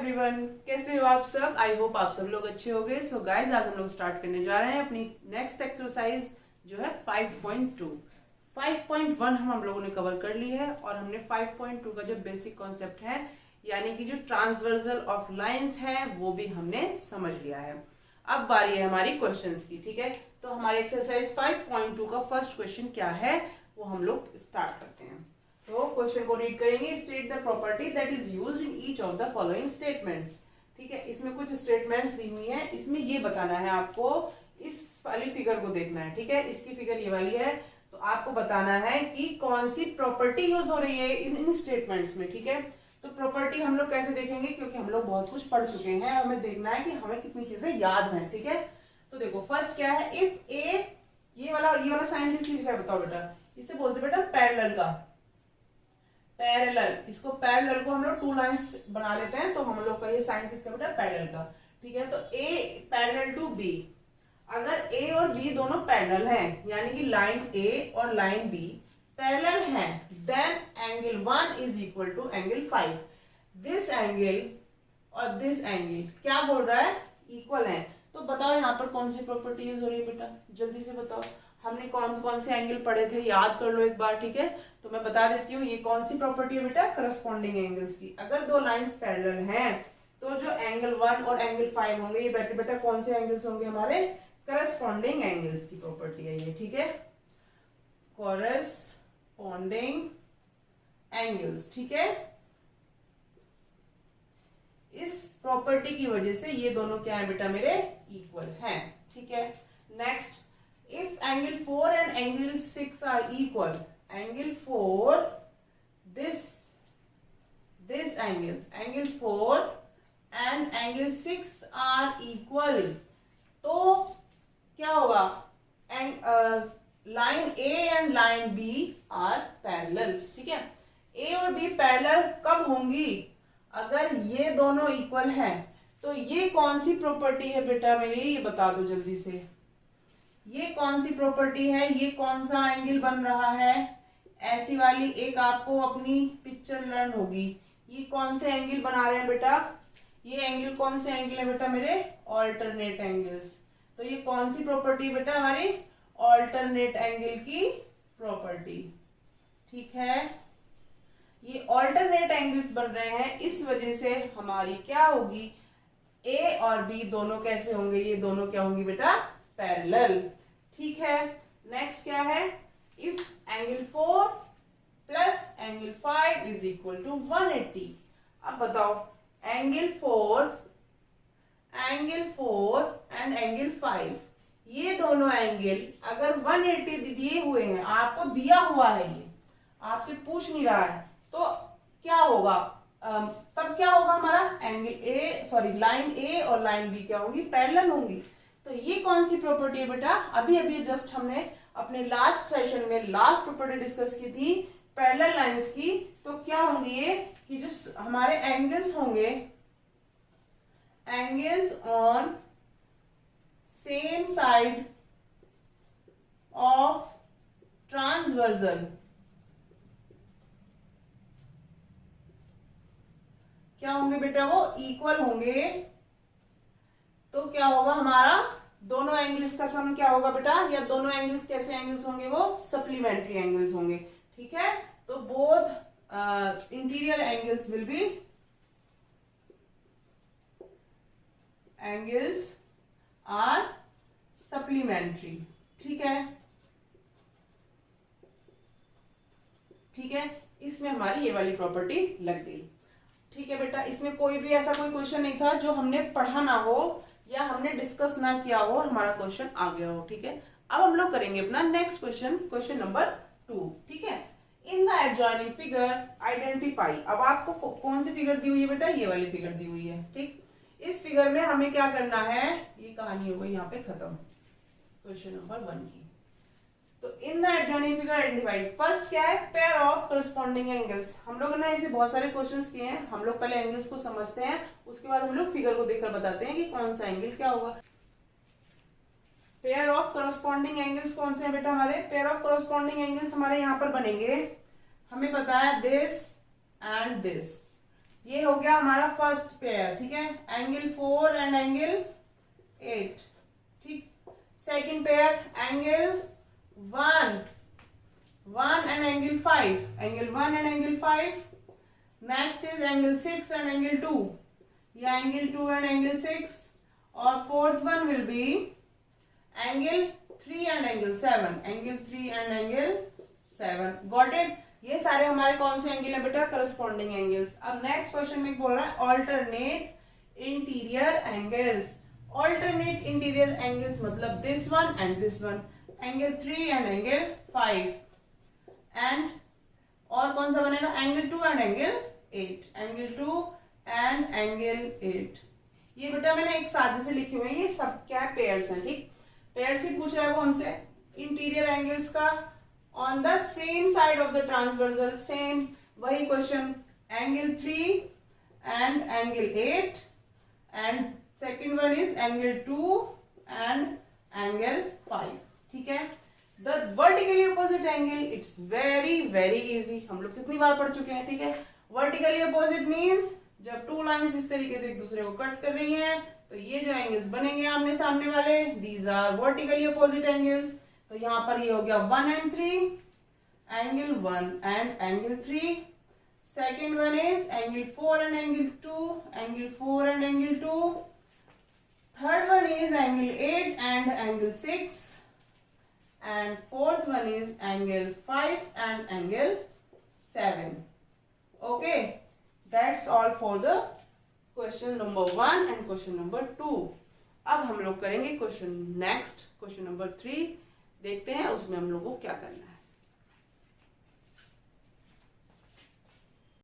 Everyone, कैसे हो आप सब। आई होप आप सब लोग अच्छे होंगे। सो गाइज, आज हम लोग स्टार्ट करने जा रहे हैं अपनी नेक्स्ट एक्सरसाइज जो है 5.2। 5.1 हम लोगों ने कवर कर ली है और हमने 5.2 का जो बेसिक कॉन्सेप्ट है यानी कि जो ट्रांसवर्सल ऑफ लाइंस है वो भी हमने समझ लिया है। अब बारी है हमारी क्वेश्चंस की। ठीक है, तो हमारी एक्सरसाइज 5.2 का फर्स्ट क्वेश्चन क्या है वो हम लोग स्टार्ट करते हैं। तो क्वेश्चन को रीड करेंगे। State the property that is used in each of the following statements. ठीक है, इसमें कुछ स्टेटमेंट्स दी हुई है, इसमें ये बताना है आपको, इस वाली फिगर को देखना है। ठीक है, इसकी फिगर ये वाली है, तो आपको बताना है कि कौन सी प्रॉपर्टी यूज हो रही है इन स्टेटमेंट्स में। ठीक है, तो प्रॉपर्टी हम लोग कैसे देखेंगे, क्योंकि हम लोग बहुत कुछ पढ़ चुके हैं, हमें देखना है कि हमें कितनी चीजें याद हैं। ठीक है, तो देखो फर्स्ट क्या है, इफ ए, ये वाला साइन किस चीज का है बताओ बेटा, इसे बोलते बेटा पैरेलल का। पैरेलल, इसको पैरेलल को हम लोग टू लाइंस बना लेते हैं, तो हम लोग का ये साइन किसका बेटा, पैरेलल का। ठीक है, तो ए पैरेलल टू बी, अगर ए और बी दोनों पैरेलल हैं यानी कि लाइन ए और लाइन बी पैरेलल हैं, then angle 1 is equal to angle 5। This angle और दिस एंगल क्या बोल रहा है, इक्वल है। तो बताओ यहाँ पर कौन सी प्रॉपर्टी यूज हो रही है बेटा, जल्दी से बताओ। हमने कौन कौन से एंगल पढ़े थे, याद कर लो एक बार। ठीक है, तो मैं बता देती हूँ ये कौन सी प्रॉपर्टी है बेटा, करस्पॉन्डिंग एंगल्स की। अगर दो लाइंस पैरेलल हैं तो जो एंगल 1 और एंगल 5 होंगे ये बेटा कौन से एंगल्स होंगे, हमारे करस्पॉन्डिंग एंगल्स की प्रॉपर्टी है ये। ठीक है, करस्पॉन्डिंग एंगल्स। ठीक है, इस प्रॉपर्टी की वजह से ये दोनों क्या है बेटा, मेरे इक्वल हैं। ठीक है, next, if angle 4 and angle 6 are equal, angle 4, this angle 4 and angle 6 are equal, तो क्या होगा, line A and line B are parallels. ठीक है, A और B पैरेलल कब होंगी, अगर ये दोनों इक्वल हैं। तो ये कौन सी प्रॉपर्टी है बेटा मेरी, ये बता दो जल्दी से। ये कौन सी प्रॉपर्टी है, ये कौन सा एंगल बन रहा है, ऐसी वाली एक आपको अपनी पिक्चर लर्न होगी। ये कौन से एंगल बना रहे हैं बेटा, ये एंगल कौन से एंगल है बेटा मेरे, ऑल्टरनेट एंगल्स। तो ये कौन सी प्रॉपर्टी है बेटा, हमारी ऑल्टरनेट एंगल की प्रॉपर्टी। ठीक है, ये ऑल्टरनेट एंगल्स बन रहे हैं, इस वजह से हमारी क्या होगी, ए और बी दोनों कैसे होंगे, ये दोनों क्या होंगी बेटा, पैरेलल। ठीक है, नेक्स्ट क्या है, if angle 4 plus angle 5 is equal to 180। अब बताओ एंगल 4 एंड एंगल 5, ये दोनों एंगल अगर 180 दिए हुए हैं, आपको दिया हुआ है, ये आपसे पूछ नहीं रहा है, तो क्या होगा, तब क्या होगा, हमारा लाइन ए और लाइन बी क्या होंगी, पैरेलल होंगी। तो ये कौन सी प्रॉपर्टी है बेटा, अभी जस्ट हमने अपने लास्ट सेशन में लास्ट प्रॉपर्टी डिस्कस की थी पैरेलल लाइंस की। तो क्या होंगी ये, कि जो हमारे एंगल्स होंगे, angles on same side of transversal, क्या होंगे बेटा, वो इक्वल होंगे। तो क्या होगा, हमारा दोनों एंगल्स का सम क्या होगा बेटा, या दोनों एंगल्स कैसे एंगल्स होंगे, वो सप्लीमेंट्री एंगल्स होंगे। ठीक है, तो both interior angles will be angles are supplementary. ठीक है, ठीक है, इसमें हमारी ये वाली प्रॉपर्टी लग गई। ठीक है बेटा, इसमें कोई भी ऐसा कोई क्वेश्चन नहीं था जो हमने पढ़ा ना हो या हमने डिस्कस ना किया हो और हमारा क्वेश्चन आ गया हो। ठीक है, अब हम लोग करेंगे अपना नेक्स्ट क्वेश्चन, क्वेश्चन नंबर 2। ठीक है, in the adjoining figure identify. अब आपको कौन सी फिगर दी हुई है बेटा, ये वाली फिगर दी हुई है। ठीक, इस फिगर में हमें क्या करना है, ये कहानी हो गई यहाँ पे खत्म क्वेश्चन नंबर 1 की। तो in the adjoining figure identified, first क्या है, पेयर ऑफ करस्पॉन्डिंग एंगल्स। हम लोगों ने ऐसे बहुत सारे क्वेश्चंस किए हैं, हम लोग पहले एंगल्स को समझते हैं, उसके बाद हम लोग फिगर को देखकर बताते हैं कि कौन सा एंगल क्या होगा। पेयर ऑफ करस्पॉन्डिंग एंगल्स कौन से हैं बेटा, हमारे पेयर ऑफ करस्पॉन्डिंग एंगल्स हमारे यहाँ पर बनेंगे, हमें पता है दिस एंड दिस। ये हो गया हमारा फर्स्ट पेयर, ठीक है, एंगल 4 एंड एंगल 8, ठीक। Second pair angle 1 and angle 5, angle 1 and angle 5। Next is angle 6 and angle 2, या एंगल 2 एंड एंगल 6। और fourth one will be angle 3 and angle 7, angle 3 and angle 7। Got it? ये सारे हमारे कौन से angle है बेटा? Corresponding angles. अब नेक्स्ट क्वेश्चन में बोल रहा है alternate interior angles. Alternate interior angles मतलब this one and this one, angle 3 and angle 5। And और कौन सा बनेगा? Angle 2 and angle 8, angle 2 and angle 8। ये बेटा मैंने एक सादे से लिखे हुए हैं, ये सब क्या पेयर्स हैं, ठीक। पेयर से पूछ रहा है वो हमसे इंटीरियर एंगल्स का on the same side of the transversal, same वही question, angle 3 and angle 8 and second one is angle 2 and angle 5, ठीक है। The vertically opposite angle, it's very very easy, हम लोग कितनी बार पढ़ चुके हैं, ठीक है। वर्टिकली अपोजिट मीन्स जब टू लाइंस इस तरीके से एक दूसरे को कट कर रही हैं तो ये जो एंगल्स बनेंगे आमने सामने वाले, these are vertically opposite angles. तो यहाँ पर ये हो गया 1 and 3, angle 1 and angle 3। Second one is angle 4 and angle 2, angle 4 and angle 2। Third one is angle 8 and angle 6 and fourth one is angle 5 and angle 7। Okay, that's all for the question number 1 and question number 2. अब हम लोग करेंगे question next, question number 3। देखते हैं उसमें हम लोगों को क्या करना है।